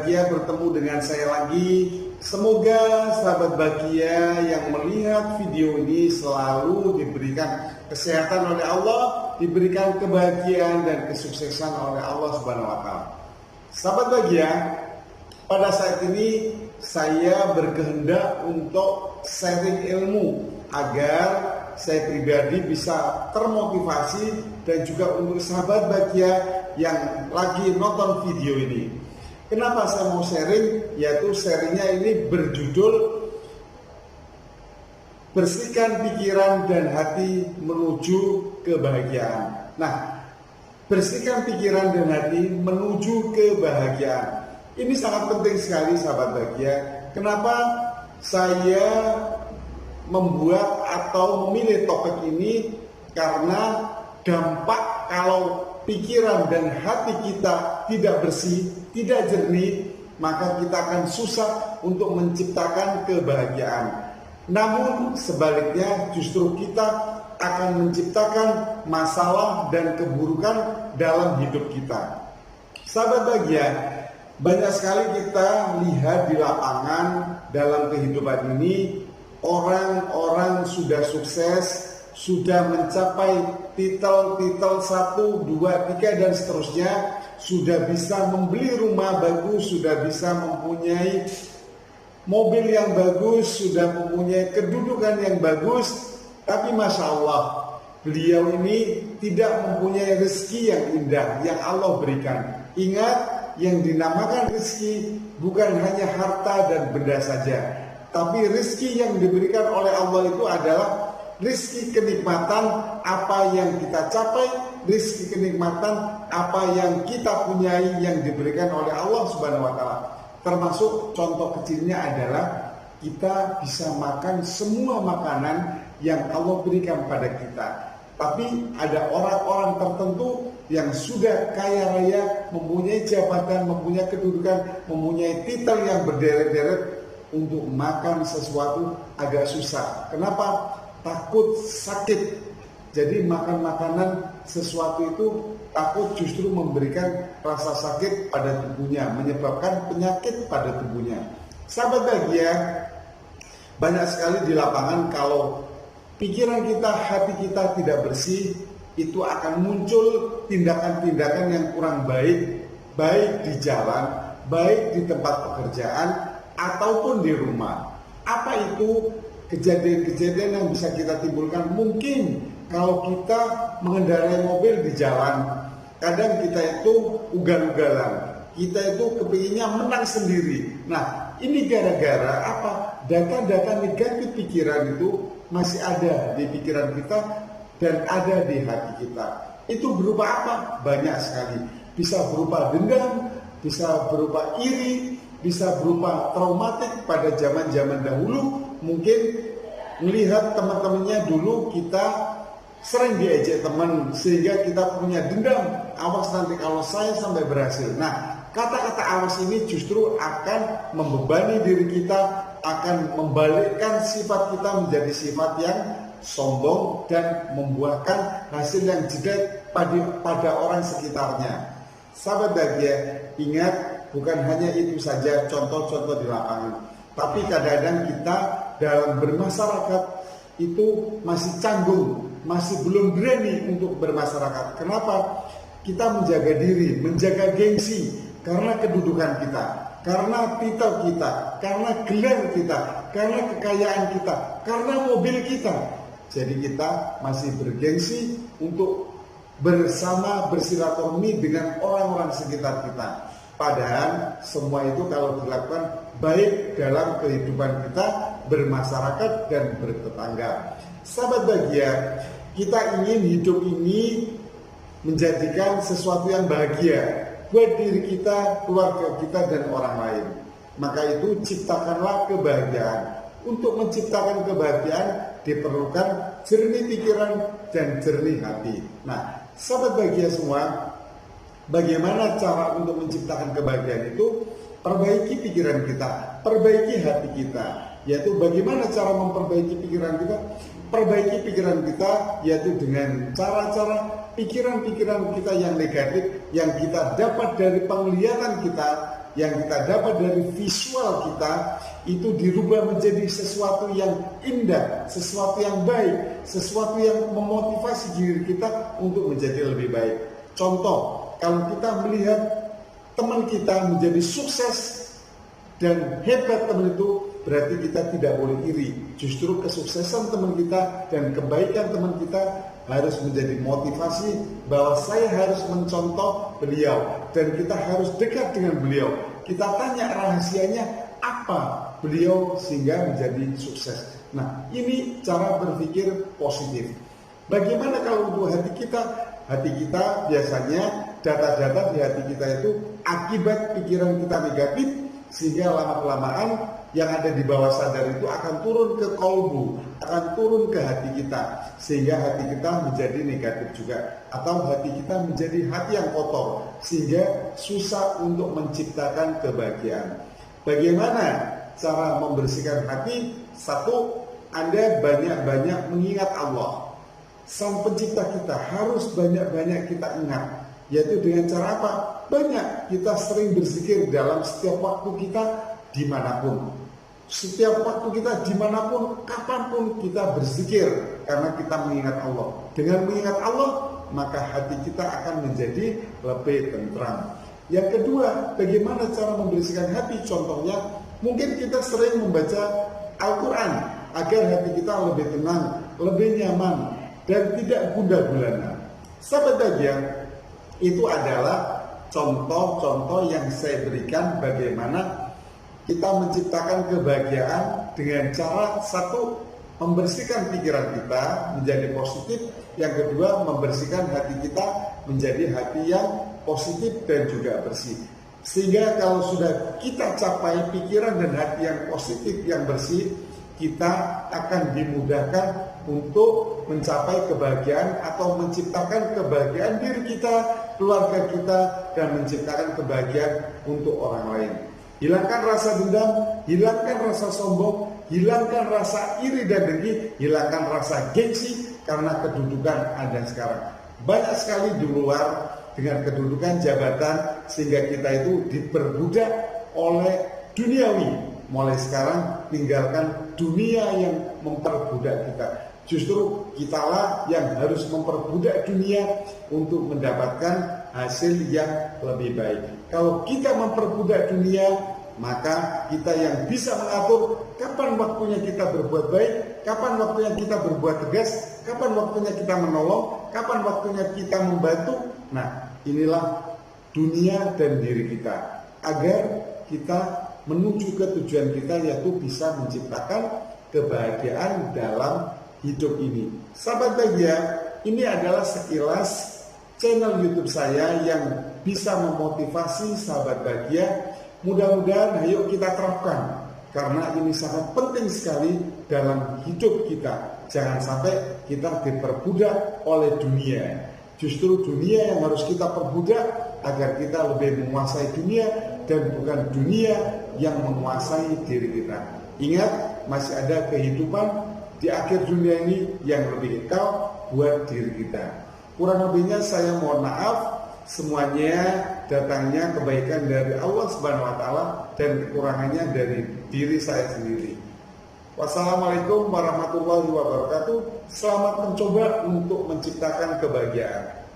bahagia bertemu dengan saya lagi. Semoga sahabat bahagia yang melihat video ini selalu diberikan kesehatan oleh Allah, diberikan kebahagiaan dan kesuksesan oleh Allah Subhanahu wa taala. Sahabat bahagia, pada saat ini saya berkehendak untuk sharing ilmu agar saya pribadi bisa termotivasi dan juga untuk sahabat bahagia yang lagi nonton video ini. Kenapa saya mau sharing? Yaitu sharingnya ini berjudul bersihkan pikiran dan hati menuju kebahagiaan. Nah, bersihkan pikiran dan hati menuju kebahagiaan. Ini sangat penting sekali sahabat bahagia. Kenapa saya membuat atau memilih topik ini? Karena dampak kalau pikiran dan hati kita tidak bersih, tidak jernih, maka kita akan susah untuk menciptakan kebahagiaan. Namun sebaliknya justru kita akan menciptakan masalah dan keburukan dalam hidup kita. Sahabat bahagia, banyak sekali kita lihat di lapangan dalam kehidupan ini, orang-orang sudah sukses, sudah mencapai titel 1, 2, 3 dan seterusnya, sudah bisa membeli rumah bagus, sudah bisa mempunyai mobil yang bagus, sudah mempunyai kedudukan yang bagus, tapi Masya Allah, beliau ini tidak mempunyai rezeki yang indah yang Allah berikan. Ingat, yang dinamakan rezeki bukan hanya harta dan benda saja, tapi rezeki yang diberikan oleh Allah itu adalah rezeki kenikmatan apa yang kita capai, rezeki kenikmatan apa yang kita punyai yang diberikan oleh Allah Subhanahu wa taala. Termasuk contoh kecilnya adalah kita bisa makan semua makanan yang Allah berikan pada kita. Tapi ada orang-orang tertentu yang sudah kaya raya, mempunyai jabatan, mempunyai kedudukan, mempunyai titel yang berderet-deret, untuk makan sesuatu agak susah. Kenapa? Takut sakit. Jadi makan makanan sesuatu itu takut justru memberikan rasa sakit pada tubuhnya, menyebabkan penyakit pada tubuhnya. Sahabat bahagia, banyak sekali di lapangan kalau pikiran kita, hati kita tidak bersih, itu akan muncul tindakan-tindakan yang kurang baik, baik di jalan, baik di tempat pekerjaan, ataupun di rumah. Apa itu kejadian-kejadian yang bisa kita timbulkan? Mungkin kalau kita mengendarai mobil di jalan, kadang kita itu ugal-ugalan, kita itu kepinginnya menang sendiri. Nah, ini gara-gara apa? Data-data negatif pikiran itu masih ada di pikiran kita dan ada di hati kita. Itu berupa apa? Banyak sekali. Bisa berupa dendam, bisa berupa iri, bisa berupa traumatik pada zaman-zaman dahulu. Mungkin melihat teman-temannya dulu kita sering diejek teman sehingga kita punya dendam, awas nanti kalau saya sampai berhasil. Nah, kata-kata awas ini justru akan membebani diri kita, akan membalikkan sifat kita menjadi sifat yang sombong dan membuahkan hasil yang jelek pada orang sekitarnya. Sahabat bahagia, ingat, bukan hanya itu saja contoh-contoh di lapangan, tapi kadang-kadang kita dalam bermasyarakat itu masih canggung, masih belum berani untuk bermasyarakat. Kenapa? Kita menjaga diri, menjaga gengsi karena kedudukan kita, karena titel kita, karena gelar kita, karena kekayaan kita, karena mobil kita. Jadi kita masih bergengsi untuk bersama bersilaturahmi dengan orang-orang sekitar kita. Padahal semua itu kalau dilakukan baik dalam kehidupan kita bermasyarakat dan bertetangga. Sahabat bahagia, kita ingin hidup ini menjadikan sesuatu yang bahagia buat diri kita, keluarga kita, dan orang lain. Maka itu ciptakanlah kebahagiaan. Untuk menciptakan kebahagiaan diperlukan jernih pikiran dan jernih hati. Nah, sahabat bahagia semua, bagaimana cara untuk menciptakan kebahagiaan itu? Perbaiki pikiran kita, perbaiki hati kita. Yaitu bagaimana cara memperbaiki pikiran kita? Perbaiki pikiran kita yaitu dengan cara-cara pikiran-pikiran kita yang negatif yang kita dapat dari penglihatan kita yang kita dapat dari visual kita itu dirubah menjadi sesuatu yang indah, sesuatu yang baik, sesuatu yang memotivasi diri kita untuk menjadi lebih baik. Contoh, kalau kita melihat teman kita menjadi sukses dan hebat teman itu, berarti kita tidak boleh iri. Justru kesuksesan teman kita dan kebaikan teman kita harus menjadi motivasi bahwa saya harus mencontoh beliau dan kita harus dekat dengan beliau. Kita tanya rahasianya apa beliau sehingga menjadi sukses. Nah, ini cara berpikir positif. Bagaimana kalau untuk hati kita? Hati kita biasanya data-data di hati kita itu akibat pikiran kita negatif, sehingga lama-kelamaan yang ada di bawah sadar itu akan turun ke kolbu, akan turun ke hati kita, sehingga hati kita menjadi negatif juga, atau hati kita menjadi hati yang kotor, sehingga susah untuk menciptakan kebahagiaan. Bagaimana cara membersihkan hati? Satu, Anda banyak-banyak mengingat Allah. Sang pencipta kita harus banyak-banyak kita ingat, yaitu dengan cara apa? Banyak kita sering berzikir dalam setiap waktu kita dimanapun. Setiap waktu kita dimanapun, kapanpun kita berzikir karena kita mengingat Allah. Dengan mengingat Allah, maka hati kita akan menjadi lebih tentram. Yang kedua, bagaimana cara membersihkan hati? Contohnya, mungkin kita sering membaca Al-Quran agar hati kita lebih tenang, lebih nyaman, dan tidak gundah gulana. Sahabat bahagia, itu adalah contoh-contoh yang saya berikan bagaimana kita menciptakan kebahagiaan dengan cara satu, membersihkan pikiran kita menjadi positif. Yang kedua, membersihkan hati kita menjadi hati yang positif dan juga bersih. Sehingga kalau sudah kita capai pikiran dan hati yang positif, yang bersih, kita akan dimudahkan untuk mencapai kebahagiaan atau menciptakan kebahagiaan diri kita, keluarga kita, dan menciptakan kebahagiaan untuk orang lain. Hilangkan rasa dendam, hilangkan rasa sombong, hilangkan rasa iri dan dengki, hilangkan rasa gengsi karena kedudukan Anda sekarang. Banyak sekali di luar dengan kedudukan jabatan sehingga kita itu diperbudak oleh duniawi. Mulai sekarang tinggalkan dunia yang memperbudak kita. Justru kitalah yang harus memperbudak dunia untuk mendapatkan hasil yang lebih baik. Kalau kita memperbudak dunia, maka kita yang bisa mengatur kapan waktunya kita berbuat baik, kapan waktunya kita berbuat tegas, kapan waktunya kita menolong, kapan waktunya kita membantu. Nah, inilah dunia dan diri kita, agar kita menuju ke tujuan kita, yaitu bisa menciptakan kebahagiaan dalam hidup ini. Sahabat bahagia, ini adalah sekilas channel YouTube saya yang bisa memotivasi sahabat bahagia. Mudah-mudahan ayo kita terapkan, karena ini sangat penting sekali dalam hidup kita. Jangan sampai kita diperbudak oleh dunia. Justru dunia yang harus kita perbudak agar kita lebih menguasai dunia dan bukan dunia yang menguasai diri kita. Ingat, masih ada kehidupan di akhir dunia ini yang lebih kekal buat diri kita. Kurang lebihnya saya mohon maaf, semuanya datangnya kebaikan dari Allah Subhanahu wa taala dan kekurangannya dari diri saya sendiri. Wassalamualaikum warahmatullahi wabarakatuh. Selamat mencoba untuk menciptakan kebahagiaan.